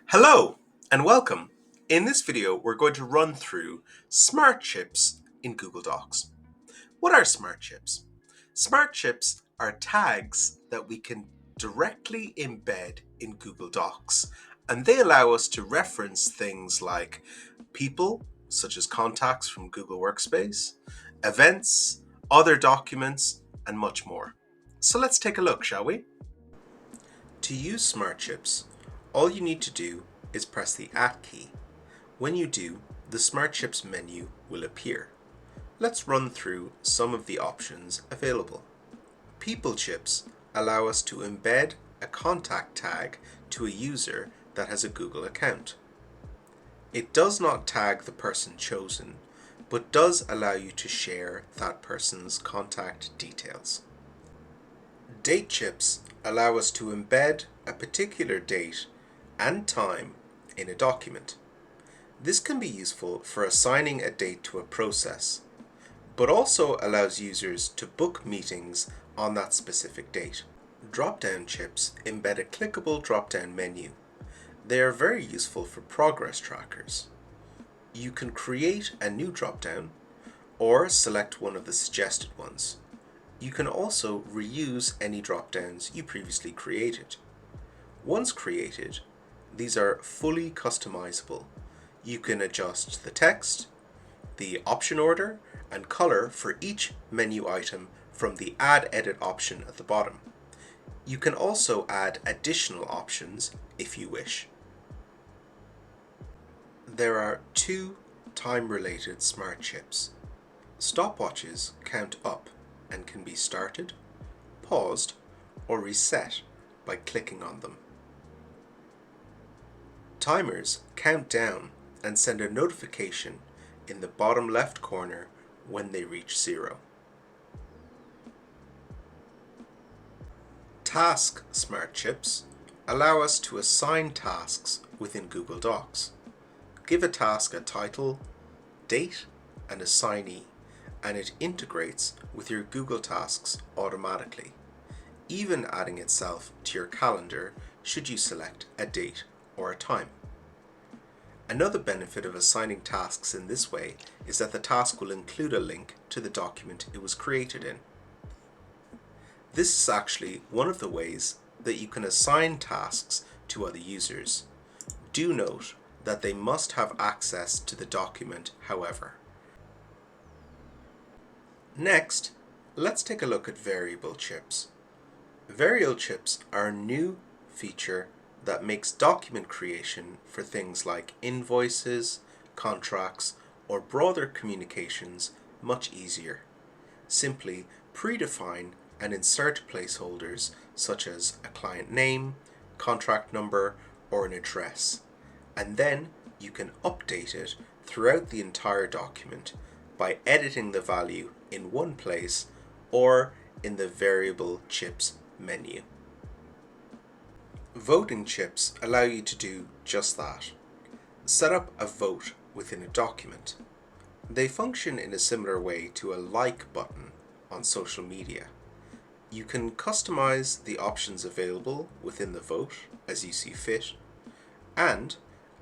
Hello and welcome. In this video, we're going to run through smart chips in Google Docs. What are smart chips? Smart chips are tags that we can directly embed in Google Docs, and they allow us to reference things like people, such as contacts from Google Workspace, events, other documents, and much more. So let's take a look, shall we? To use smart chips, all you need to do is press the At key. When you do, the Smart Chips menu will appear. Let's run through some of the options available. People chips allow us to embed a contact tag to a user that has a Google account. It does not tag the person chosen, but does allow you to share that person's contact details. Date chips allow us to embed a particular date and time in a document. This can be useful for assigning a date to a process, but also allows users to book meetings on that specific date. Drop-down chips embed a clickable drop-down menu. They are very useful for progress trackers. You can create a new drop-down or select one of the suggested ones. You can also reuse any drop-downs you previously created. Once created, these are fully customizable. You can adjust the text, the option order, and color for each menu item from the Add Edit option at the bottom. You can also add additional options if you wish. There are two time-related smart chips. Stopwatches count up and can be started, paused, or reset by clicking on them. Timers count down and send a notification in the bottom left corner when they reach 0. Task smart chips allow us to assign tasks within Google Docs. Give a task a title, date, and assignee, and it integrates with your Google Tasks automatically, even adding itself to your calendar should you select a date or a time. Another benefit of assigning tasks in this way is that the task will include a link to the document it was created in. This is actually one of the ways that you can assign tasks to other users. Do note that they must have access to the document, however. Next, let's take a look at variable chips. Variable chips are a new feature that makes document creation for things like invoices, contracts, or broader communications much easier. Simply predefine and insert placeholders such as a client name, contract number, or an address, and then you can update it throughout the entire document by editing the value in one place or in the variable chips menu. Voting chips allow you to do just that. Set up a vote within a document. They function in a similar way to a like button on social media. You can customize the options available within the vote as you see fit, and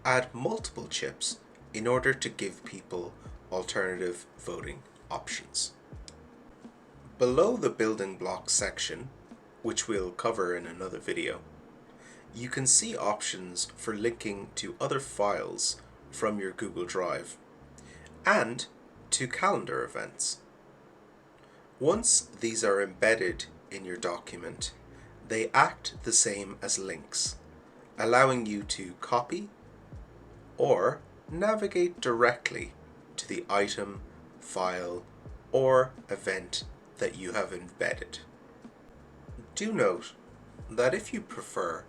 add multiple chips in order to give people alternative voting options. Below the building blocks section, which we'll cover in another video, you can see options for linking to other files from your Google Drive and to calendar events. Once these are embedded in your document, they act the same as links, allowing you to copy or navigate directly to the item, file, or event that you have embedded. Do note that if you prefer,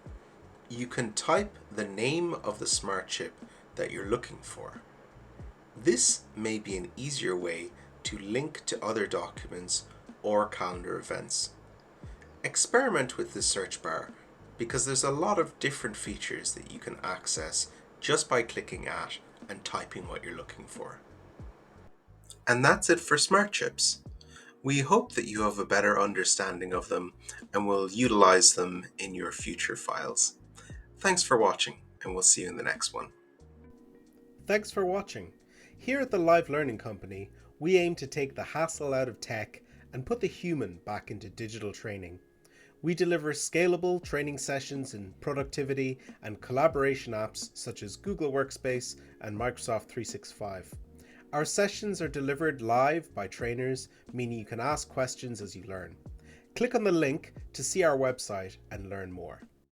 you can type the name of the smart chip that you're looking for. This may be an easier way to link to other documents or calendar events. Experiment with this search bar because there's a lot of different features that you can access just by clicking at and typing what you're looking for. And that's it for smart chips. We hope that you have a better understanding of them and will utilize them in your future files. Thanks for watching, and we'll see you in the next one. Thanks for watching. Here at the Live Learning Company, we aim to take the hassle out of tech and put the human back into digital training. We deliver scalable training sessions in productivity and collaboration apps such as Google Workspace and Microsoft 365. Our sessions are delivered live by trainers, meaning you can ask questions as you learn. Click on the link to see our website and learn more.